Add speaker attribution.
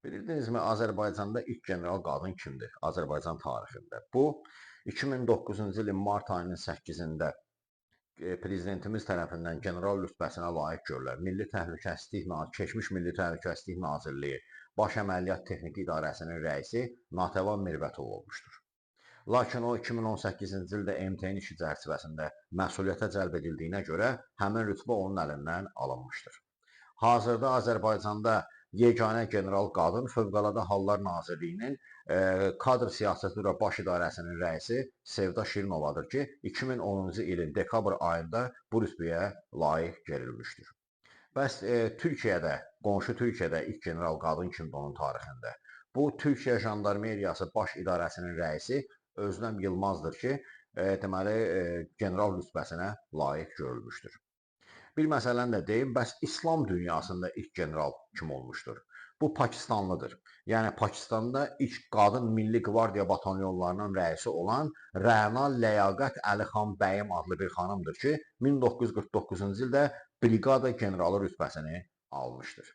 Speaker 1: Bildinizmi, Azərbaycanda ilk general qadın kimdir? Azərbaycan tarixində. Bu 2009-cu ilin mart ayının 8-də prezidentimiz tərəfindən general rütbəsinə layiq görülər. Keçmiş Milli Təhlükəsizlik Nazirliyi Baş Əməliyyat Texniki İdarəsinin rəisi Natəvan Mirvətov olmuşdur. Lakin o 2018-ci ildə MTN işi çərçivəsində məsuliyyətə cəlb edildiyinə görə həmin rütbə onun əlindən alınmışdır. Hazırda Azərbaycanda yeganə general qadın Fövqəladə Hallar Nazirliyinin kadr siyasəti üzrə baş idarəsinin rəisi Sevda Şirinovadır ki, 2010-cu ilin dekabr ayında bu rütbəyə layiq görülmüşdür. Bəs Türkiyədə, qonşu Türkiyədə ilk general qadın kimdir onun tarixində? Bu, Türkiyə Jandarmeriyası Baş İdarəsinin rəisi Özləm Yılmazdır ki, deməli, general rütbəsinə layiq görülmüşdür. Bir məsələni də deyim, bəs İslam dünyasında ilk general kim olmuşdur? Bu Pakistanlıdır. Yəni Pakistanda ilk qadın Milli Qvardiya batalyonlarının rəisi olan Rəna Ləyaqət Əlixan Bəyim adlı bir xanımdır ki, 1949-cu ildə briqada generalı rütbəsini almışdır.